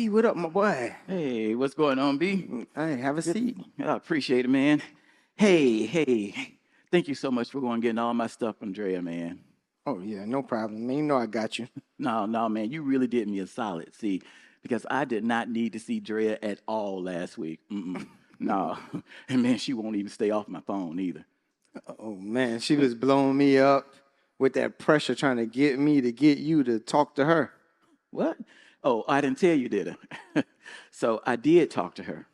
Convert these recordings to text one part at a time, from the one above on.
C, what up, my boy? Hey, what's going on, B? Hey, have a seat. I appreciate it, man. Hey, thank you so much for going and getting all my stuff from Drea, man. Oh, yeah, no problem. Man, you know I got you. No, man, you really did me a solid. See, because I did not need to see Drea at all last week. No, and man, she won't even stay off my phone either. Oh, man, she was blowing me up with that pressure trying to get me to get you to talk to her. What? Oh, I didn't tell you, did I? So I did talk to her.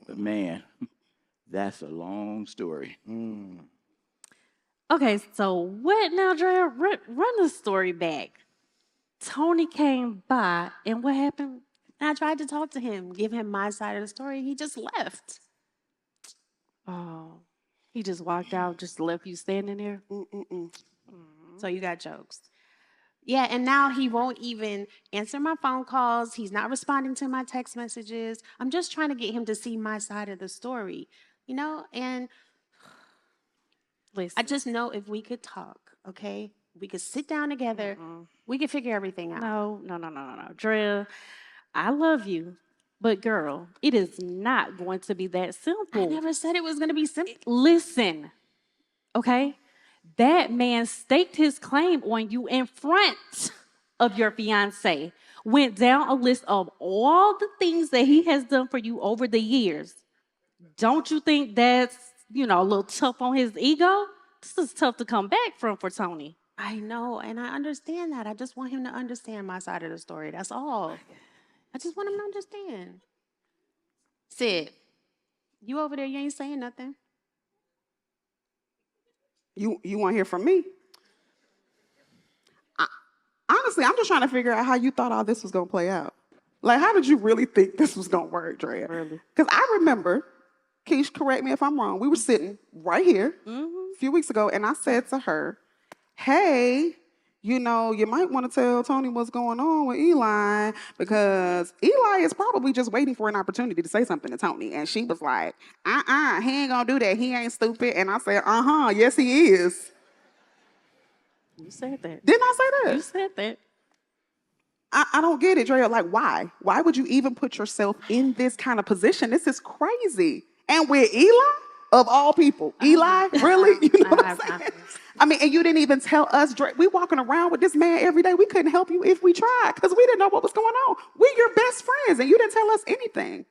But man, that's a long story. Okay, so what now, Drea? Run the story back. Tony came by, and what happened? I tried to talk to him, give him my side of the story. He just left. Oh, he just walked out, just left you standing there. So you got jokes. Yeah, and now he won't even answer my phone calls. He's not responding to my text messages. I'm just trying to get him to see my side of the story, And Listen, I just know if we could talk, okay? We could sit down together. We could figure everything out. no. Drea, I love you, but girl, it is not going to be that simple. I never said it was going to be simple. Listen, okay? That man staked his claim on you in front of your fiance, went down a list of all the things that he has done for you over the years. Don't you think that's, a little tough on his ego? This is tough to come back from for Tony. I know, and I understand that. I just want him to understand my side of the story. That's all. I just want him to understand. Sid, you over there, you ain't saying nothing. You want to hear from me? Honestly, I'm just trying to figure out how you thought all this was going to play out. Like, how did you really think this was going to work, Drea? Really? Because I remember, Keish, correct me if I'm wrong, we were sitting right here a few weeks ago, and I said to her, hey, you might want to tell Tony what's going on with Eli, because Eli is probably just waiting for an opportunity to say something to Tony. And she was like, he ain't going to do that. He ain't stupid. And I said, yes, he is. You said that. Didn't I say that? You said that. I don't get it, Drea. Like, why? Why would you even put yourself in this kind of position? This is crazy. And with Eli, of all people, Eli, really? You know what I'm saying? I mean, and you didn't even tell us, Dre. We walking around with this man every day. We couldn't help you if we tried because we didn't know what was going on. We your best friends, and you didn't tell us anything.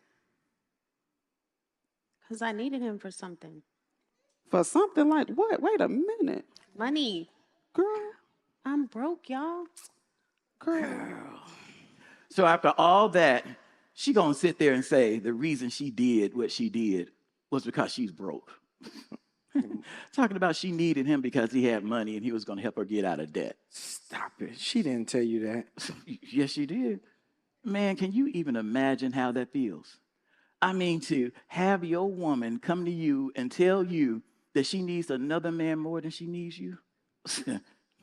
Because I needed him for something. For something like what? Wait a minute. Money. Girl. I'm broke, y'all. Girl. So after all that, she gonna sit there and say the reason she did what she did was because she's broke. Talking about she needed him because he had money and he was gonna help her get out of debt. Stop it. She didn't tell you that. Yes, she did. Man, can you even imagine how that feels? I mean, to have your woman come to you and tell you that she needs another man more than she needs you?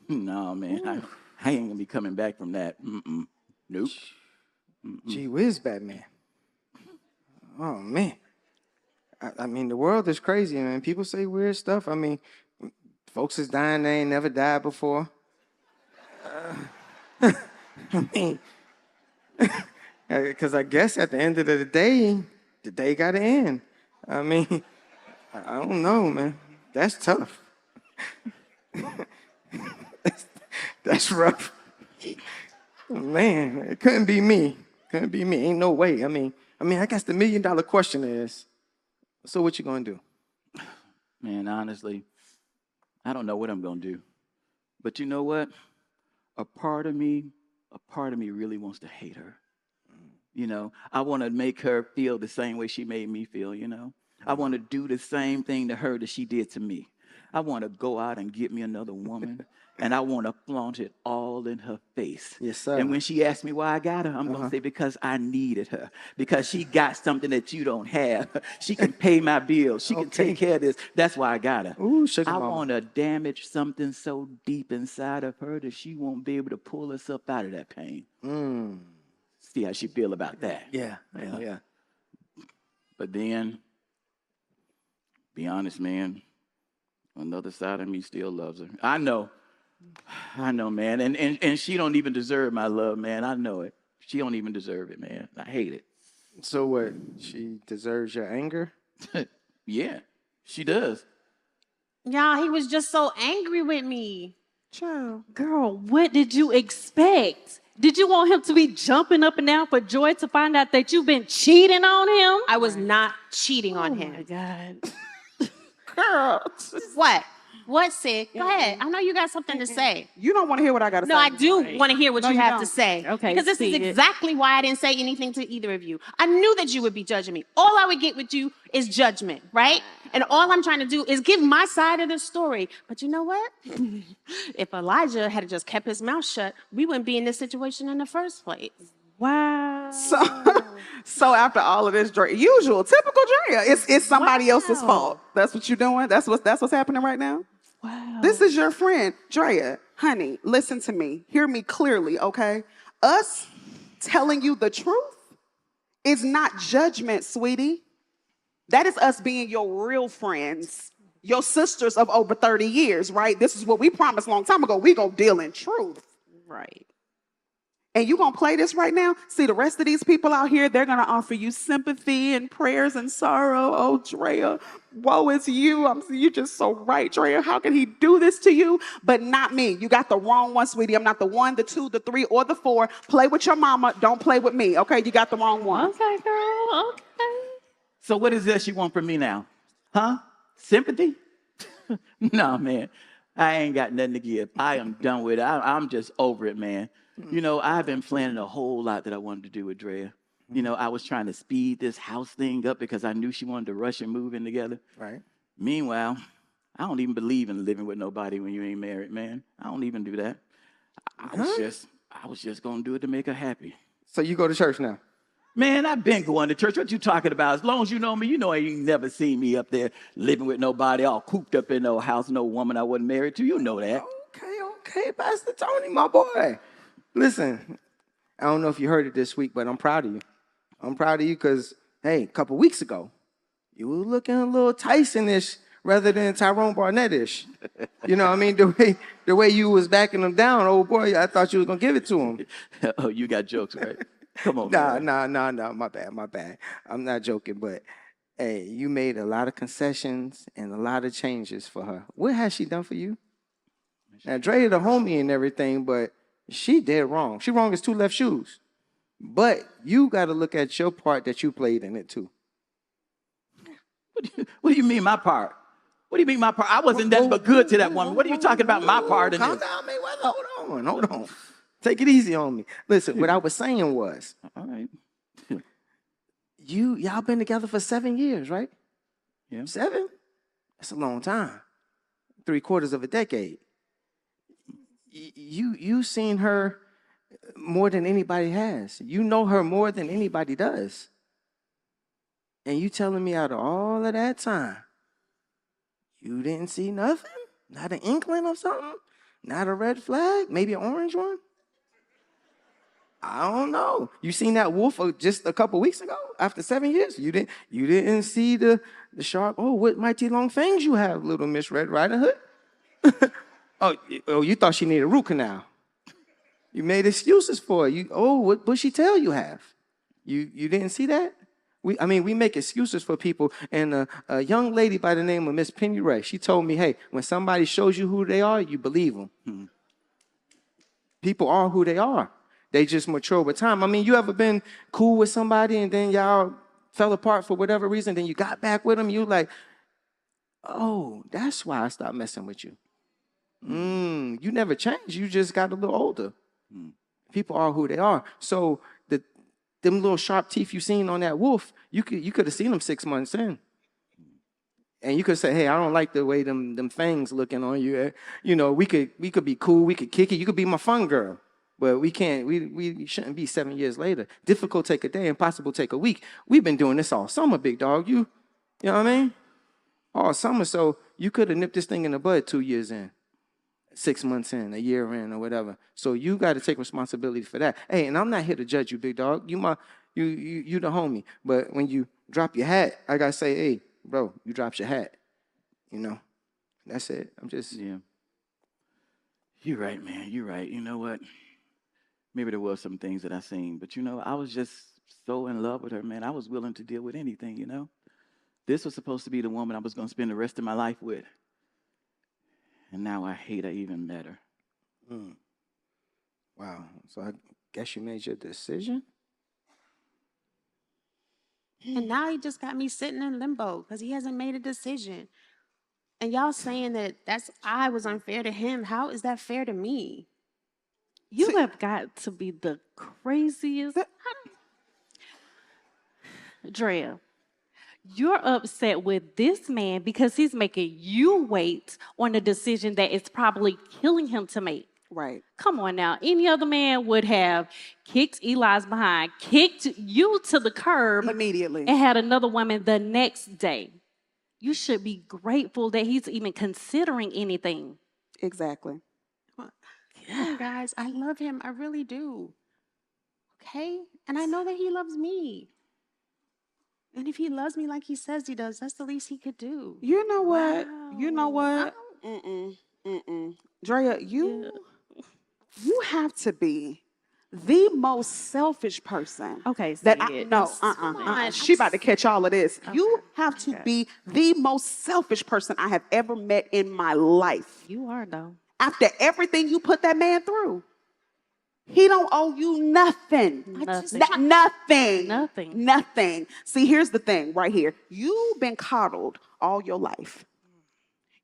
No, man, I ain't gonna be coming back from that. Nope. Gee whiz, Batman. Oh, man. I mean, the world is crazy, man. People say weird stuff. I mean, folks is dying they ain't never died before. I mean, because I guess at the end of the day got to end. I mean, I don't know, man. That's tough. That's rough. Man, it couldn't be me. Couldn't be me. Ain't no way. I mean, I guess the $1 million question is, so what you gonna do? Man, honestly, I don't know what I'm gonna do. But you know what? A part of me really wants to hate her. I want to make her feel the same way she made me feel, I want to do the same thing to her that she did to me. I want to go out and get me another woman, and I want to flaunt it all in her face. Yes, sir. And when she asks me why I got her, I'm going to say because I needed her, because she got something that you don't have. She can pay my bills. She can take care of this. That's why I got her. Ooh, sugar I mama. want to damage something so deep inside of her that she won't be able to pull herself out of that pain. See how she feel about that. Yeah. But then, be honest, man, another side of me still loves her. I know, man. And she don't even deserve my love, man. I know it. She don't even deserve it, man. I hate it. So what? She deserves your anger? Yeah, she does. Y'all, he was just so angry with me. Child. Girl, what did you expect? Did you want him to be jumping up and down for joy to find out that you've been cheating on him? I was not cheating on Oh him. my God. Girl. What? What, Sid? Go ahead. I know you got something to say. You don't want to hear what I got to say. No, I do want to hear what No, you you have to don't. say. Okay, Because this is speak it. exactly why I didn't say anything to either of you. I knew that you would be judging me. All I would get with you is judgment, right? And all I'm trying to do is give my side of the story. But you know what? If Elijah had just kept his mouth shut, we wouldn't be in this situation in the first place. Wow. So after all of this, usual, typical Drea, it's somebody else's Wow. fault. That's what you're doing? That's what's happening right now? Wow. This is your friend, Drea. Honey, listen to me. Hear me clearly, okay? Us telling you the truth is not judgment, sweetie. That is us being your real friends, your sisters of over 30 years, right? This is what we promised a long time ago. We gonna deal in truth. Right. And you gonna play this right now? See, the rest of these people out here, they're gonna offer you sympathy and prayers and sorrow. Oh, Drea, woe is you. You're just so right, Drea. How can he do this to you? But not me. You got the wrong one, sweetie. I'm not the 1, the 2, the 3, or the 4. Play with your mama. Don't play with me. Okay, you got the wrong one. Okay, girl. Okay. So what is that she want from me now? Huh? Sympathy? No, man. I ain't got nothing to give. I am done with it. I'm just over it, man. You know, I've been planning a whole lot that I wanted to do with Drea. You know, I was trying to speed this house thing up because I knew she wanted to rush and move in together. Right. Meanwhile, I don't even believe in living with nobody when you ain't married, man. I don't even do that. I was just gonna do it to make her happy. So you go to church now? Man, I've been going to church. What you talking about? As long as you know me, you know you ain't never seen me up there living with nobody, all cooped up in no house, no woman I wasn't married to. You know that. Okay, Pastor Tony, my boy. Listen, I don't know if you heard it this week, but I'm proud of you. I'm proud of you because, hey, a couple weeks ago, you were looking a little Tyson-ish rather than Tyrone Barnett-ish. You know what I mean? The way you was backing him down, oh boy, I thought you was going to give it to him. Oh, you got jokes, right? Come on. man. Nah, my bad. I'm not joking, but hey, you made a lot of concessions and a lot of changes for her. What has she done for you? Now, Dre the homie and everything, but she did wrong. She wrong as 2 left shoes. But you got to look at your part that you played in it too. What do you mean my part? What do you mean my part? I wasn't nothing but good to that woman. What are you talking about my part in Calm this? down, Mayweather. Hold on. Take it easy on me. Listen, what I was saying was, All right. y'all been together for 7 years, right? Yeah. 7? That's a long time. 3/4 of a decade. You seen her more than anybody has. You know her more than anybody does. And you telling me out of all of that time, you didn't see nothing? Not an inkling of something? Not a red flag? Maybe an orange one? I don't know. You seen that wolf just a couple weeks ago after 7 years? You didn't see the shark? Oh, what mighty long fangs you have, little Miss Red Riding Hood? Oh, you thought she needed a root canal. You made excuses for her. What bushy tail you have? You didn't see that? We make excuses for people. And a young lady by the name of Miss Penny Ray, she told me, hey, when somebody shows you who they are, you believe them. People are who they are. They just mature with time. I mean, you ever been cool with somebody and then y'all fell apart for whatever reason, then you got back with them, you like, oh, that's why I stopped messing with you. You never changed. You just got a little older. People are who they are. So them little sharp teeth you seen on that wolf, you could have seen them 6 months in. And you could say, hey, I don't like the way them fangs looking on you. You know, we could be cool, we could kick it, you could be my fun girl. But we can't, we shouldn't be 7 years later. Difficult take a day, impossible take a week. We've been doing this all summer, big dog. You know what I mean? All summer. So you could have nipped this thing in the bud 2 years in, 6 months in, a year in, or whatever. So you got to take responsibility for that. Hey, and I'm not here to judge you, big dog. You the homie. But when you drop your hat, I gotta say, hey, bro, you dropped your hat. You know, that's it. I'm just Yeah. You're right, man. You're right. You know what? Maybe there was some things that I seen, but I was just so in love with her, man. I was willing to deal with anything. This was supposed to be the woman I was going to spend the rest of my life with. And now I hate her even better. Wow. So I guess you made your decision? And now he just got me sitting in limbo because he hasn't made a decision. And y'all saying that I was unfair to him. How is that fair to me? You have got to be the craziest. Drea, you're upset with this man because he's making you wait on a decision that is probably killing him to make. Right. Come on now. Any other man would have kicked Eli's behind, kicked you to the curb Immediately. and had another woman the next day. You should be grateful that he's even considering anything. Exactly. Come on, guys, I love him. I really do. Okay? And I know that he loves me. And if he loves me like he says he does, that's the least he could do. You know what? You know Wow. what? Drea, you have to be the most selfish person. Okay, That say I it. know. She about to catch all of this. You have to Okay. be the most selfish person I have ever met in my life. You are, though. After everything you put that man through, he don't owe you nothing. Nothing. Nothing. Nothing. Nothing. See, here's the thing right here. You've been coddled all your life.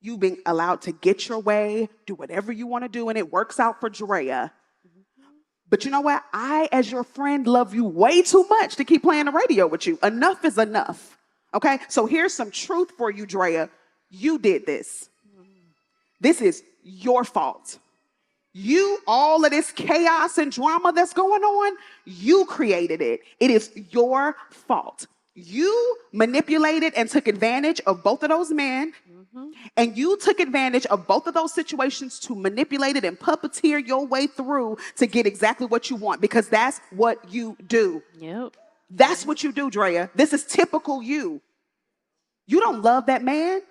You've been allowed to get your way, do whatever you want to do, and it works out for Drea. But you know what? I, as your friend, love you way too much to keep playing the radio with you. Enough is enough. Okay? So here's some truth for you, Drea. You did this. This is your fault. All of this chaos and drama that's going on, you created it. It is your fault. You manipulated and took advantage of both of those men, and you took advantage of both of those situations to manipulate it and puppeteer your way through to get exactly what you want, because that's what you do. Yep. That's what you do, Drea. This is typical you. You don't love that man,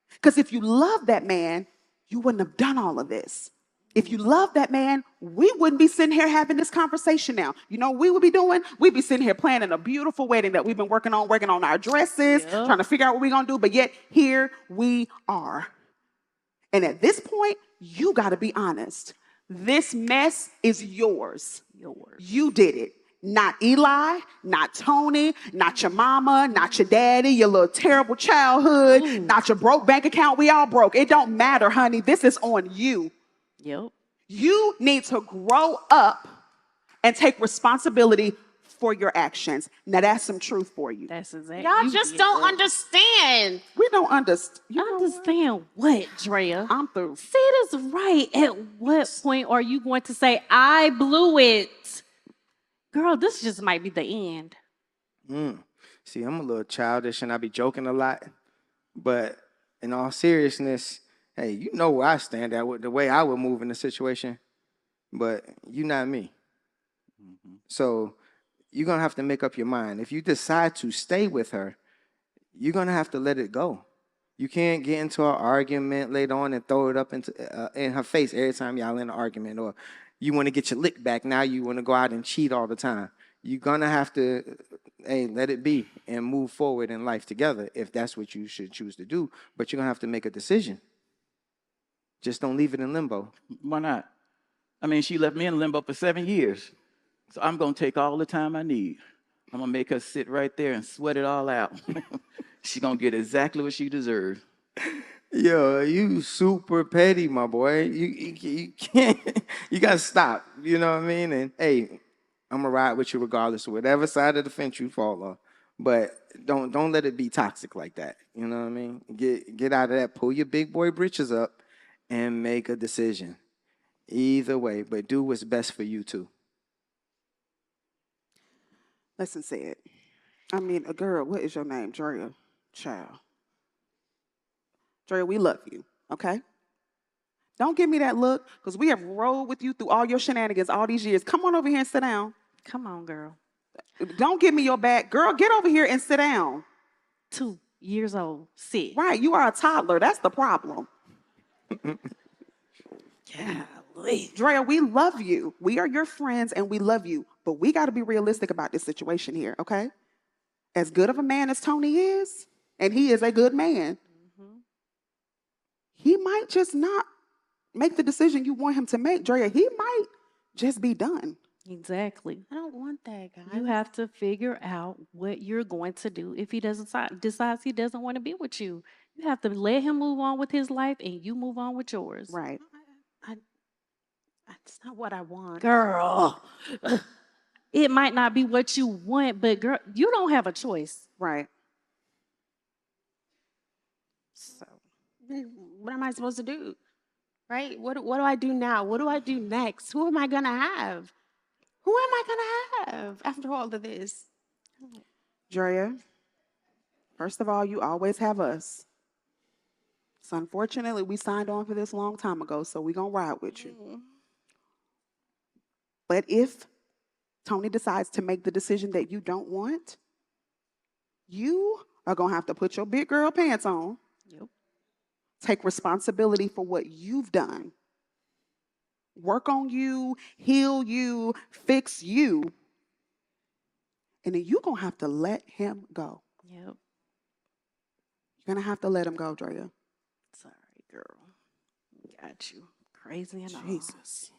because if you love that man, you wouldn't have done all of this. If you love that man, we wouldn't be sitting here having this conversation now. You know what we would be doing? We'd be sitting here planning a beautiful wedding that we've been working on our dresses, trying to figure out what we're going to do. But yet, here we are. And at this point, you got to be honest. This mess is yours. You did it. Not Eli, not Tony, not your mama, not your daddy, your little terrible childhood, not your broke bank account. We all broke. It don't matter, honey. This is on you. Yep. You need to grow up and take responsibility for your actions. Now that's some truth for you. That's exactly. Y'all just don't understand. We don't understand. Understand what, Drea? I'm through. Say this right. At what point are you going to say, I blew it? Girl, this just might be the end. See, I'm a little childish and I be joking a lot. But in all seriousness, hey, you know where I stand at with the way I would move in the situation. But you not me. So you're going to have to make up your mind. If you decide to stay with her, you're going to have to let it go. You can't get into an argument later on and throw it up in her face every time y'all in an argument. Or you want to get your lick back. Now you want to go out and cheat all the time. You're going to have to, let it be and move forward in life together if that's what you should choose to do. But you're going to have to make a decision. Just don't leave it in limbo. Why not? I mean, she left me in limbo for 7 years. So I'm going to take all the time I need. I'm going to make her sit right there and sweat it all out. She's going to get exactly what she deserves. Yo, you super petty, my boy. You can't, you got to stop. You know what I mean? And, hey, I'm going to ride with you regardless of whatever side of the fence you fall on. But don't let it be toxic like that. You know what I mean? Get out of that. Pull your big boy britches up and make a decision. Either way, but do what's best for you too. Listen, said. I mean, a girl, what is your name? Drea. Child. Drea, we love you, okay? Don't give me that look, because we have rolled with you through all your shenanigans all these years. Come on over here and sit down. Come on, girl. Don't give me your back. Girl, get over here and sit down. 2 years old. Sit. Right, you are a toddler. That's the problem. Yeah, Drea, we love you. We are your friends and we love you. But we got to be realistic about this situation here, okay? As good of a man as Tony is, and he is a good man, he might just not make the decision you want him to make, Drea. He might just be done. Exactly. I don't want that, guys. You have to figure out what you're going to do if he doesn't decides he doesn't want to be with you. You have to let him move on with his life and you move on with yours. Right. That's not what I want. Girl. It might not be what you want, but girl, you don't have a choice. Right. So, what am I supposed to do? Right? What do I do now? What do I do next? Who am I going to have? Who am I going to have after all of this? Drea, first of all, you always have us. So unfortunately, we signed on for this a long time ago, so we're going to ride with you. But if Tony decides to make the decision that you don't want, you are going to have to put your big girl pants on. Yep. Take responsibility for what you've done. Work on you, heal you, fix you. And then you're going to have to let him go. Yep. You're going to have to let him go, Drea. Sorry, girl. Got you. Crazy and all. Jesus.